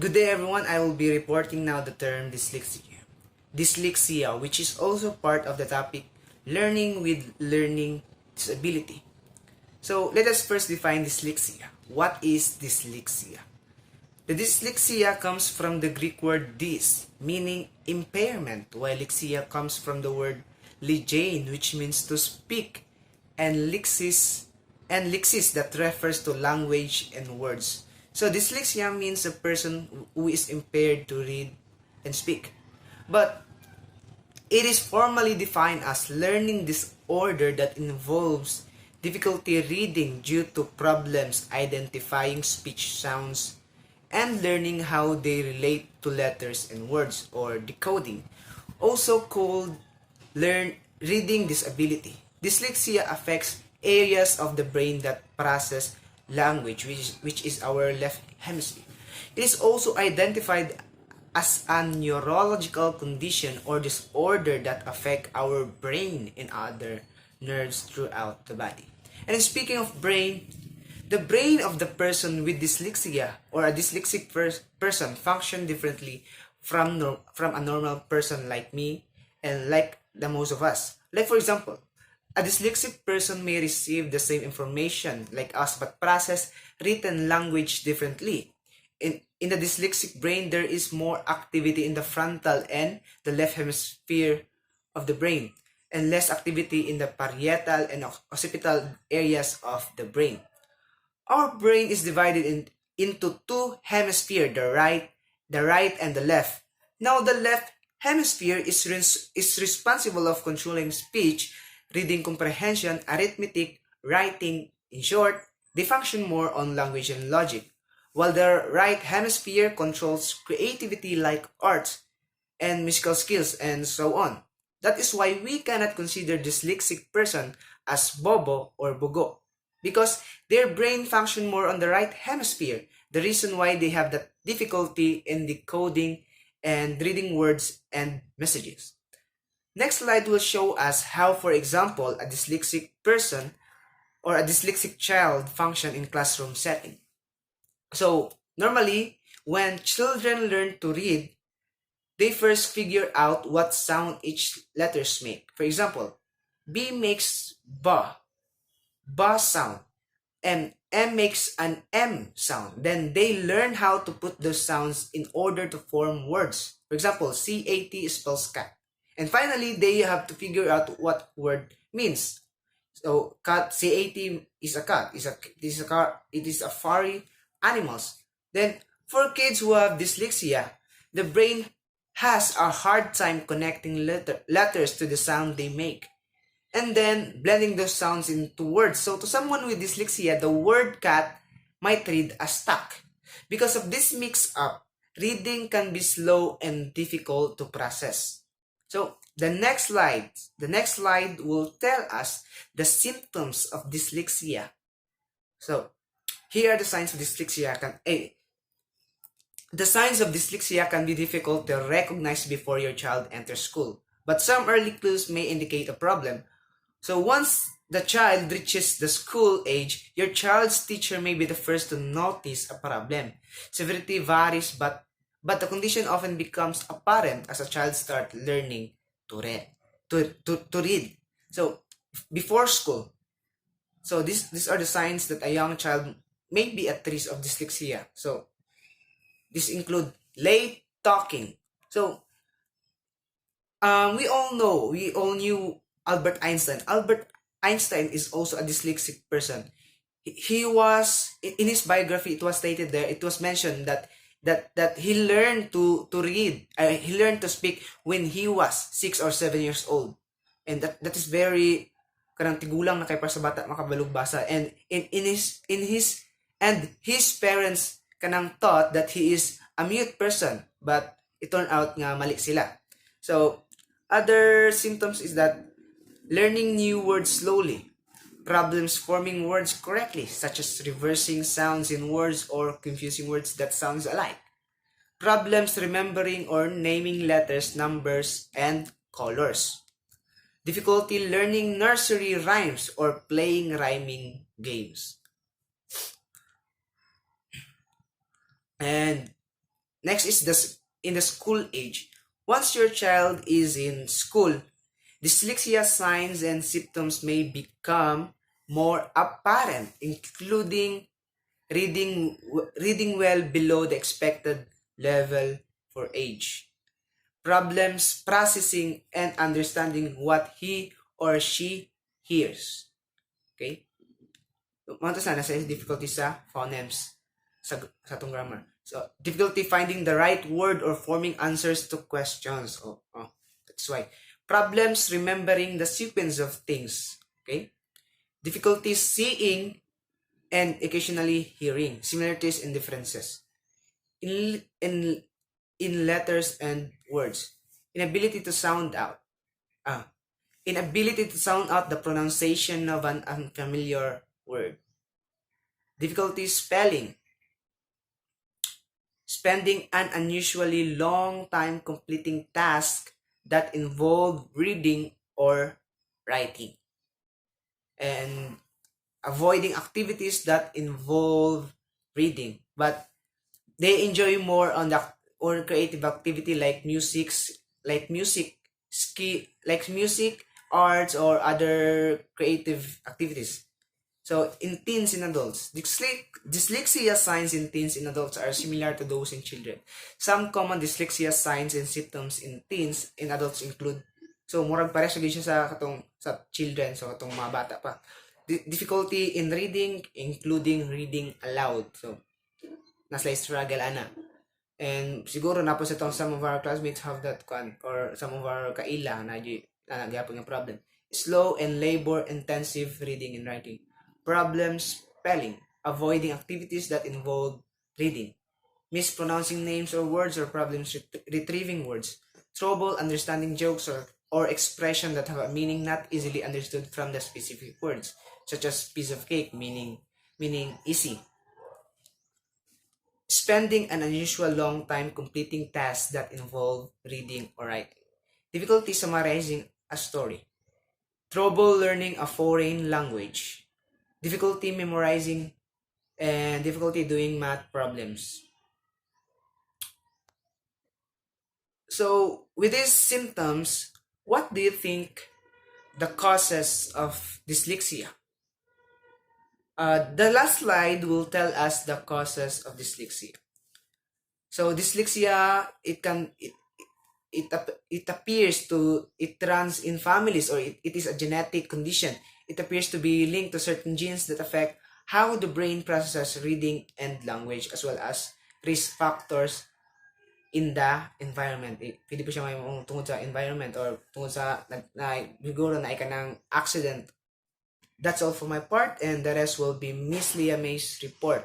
Good day everyone, I will be reporting now the term dyslexia. Dyslexia, which is also part of the topic learning with learning disability. So let us first define dyslexia. What is dyslexia? The dyslexia comes from the Greek word dys, meaning impairment, while lexia comes from the word legein, which means to speak, and lexis that refers to language and words. So dyslexia means a person who is impaired to read and speak. But it is formally defined as learning disorder that involves difficulty reading due to problems identifying speech sounds and learning how they relate to letters and words, or decoding, also called reading disability. Dyslexia affects areas of the brain that process language, which is our left hemisphere. It is also identified as a neurological condition or disorder that affect our brain and other nerves throughout the body. And speaking of brain, the brain of the person with dyslexia or a dyslexic person function differently from a normal person like me and like the most of us. Like for example, a dyslexic person may receive the same information like us but process written language differently. In the dyslexic brain, there is more activity in the frontal and the left hemisphere of the brain, and less activity in the parietal and occipital areas of the brain. Our brain is divided into two hemispheres, the right and the left. Now the left hemisphere is responsible of controlling speech, reading comprehension, arithmetic, writing. In short, they function more on language and logic, while the right hemisphere controls creativity like art and musical skills and so on. That is why we cannot consider dyslexic person as bobo or bugo, because their brain function more on the right hemisphere, the reason why they have that difficulty in decoding and reading words and messages. Next slide will show us how, for example, a dyslexic person or a dyslexic child function in classroom setting. So normally, when children learn to read, they first figure out what sound each letters make. For example, B makes ba sound, and M makes an M sound. Then they learn how to put those sounds in order to form words. For example, CAT spells cat. And finally, they have to figure out what word means. So cat, CAT is a cat. It is a furry animals. Then for kids who have dyslexia, the brain has a hard time connecting letters to the sound they make, and then blending those sounds into words. So to someone with dyslexia, the word cat might read as stuck. Because of this mix-up, reading can be slow and difficult to process. So the next slide will tell us the symptoms of dyslexia. So here are the signs of dyslexia. The signs of dyslexia can be difficult to recognize before your child enters school, but some early clues may indicate a problem. So once the child reaches the school age, your child's teacher may be the first to notice a problem. Severity varies, but the condition often becomes apparent as a child starts learning to read. So before school. So these are the signs that a young child may be at risk of dyslexia. So this include late talking. So we all knew Albert Einstein. Albert Einstein is also a dyslexic person. He was, in his biography, it was stated there, it was mentioned that he learned to read, he learned to speak when he was 6 or 7 years old. And that is very kanang tigulang na kay para sa bata makabalog basa. And his parents kanang thought that he is a mute person, but it turned out nga mali sila. So other symptoms is that learning new words slowly, problems forming words correctly, such as reversing sounds in words or confusing words that sounds alike, problems remembering or naming letters, numbers, and colors, difficulty learning nursery rhymes or playing rhyming games. And Next is in the school age. Once your child is in school, dyslexia signs and symptoms may become more apparent, including reading well below the expected level for age, problems processing and understanding what he or she hears. Okay? Mga to nasa difficulty sa phonemes sa atong grammar. So, difficulty finding the right word or forming answers to questions. That's why. Problems remembering the sequence of things. Okay? Difficulty seeing and occasionally hearing. Similarities and differences. In letters and words. Inability to sound out. Inability to sound out the pronunciation of an unfamiliar word. Difficulty spelling. Spending an unusually long time completing tasks that involve reading or writing. And avoiding activities that involve reading, but they enjoy more on the or creative activity like music, arts, or other creative activities. So in teens and adults, dyslexia signs in teens and adults are similar to those in children. Some common dyslexia signs and symptoms in teens and adults include, so murag pares siya sa children, so katong mga bata pa. Difficulty in reading, including reading aloud. So nasa struggle ana. And siguro na po sa tong some of our classmates have that or some of our kaila na nagyapon ng problem. Slow and labor-intensive reading and writing. Problems spelling, avoiding activities that involve reading. Mispronouncing names or words or problems retrieving words. Trouble understanding jokes or expression that have a meaning not easily understood from the specific words, such as piece of cake, meaning easy. Spending an unusual long time completing tasks that involve reading or writing. Difficulty summarizing a story. Trouble learning a foreign language. Difficulty memorizing and difficulty doing math problems. So, with these symptoms, what do you think the causes of dyslexia? The last slide will tell us the causes of dyslexia. So dyslexia, it runs in families, or it is a genetic condition. It appears to be linked to certain genes that affect how the brain processes reading and language, as well as risk factors in the environment. Pwede po siya may tungod sa environment or tungod sa siguro na ikanang accident. That's all for my part, and the rest will be Miss Leah May's report.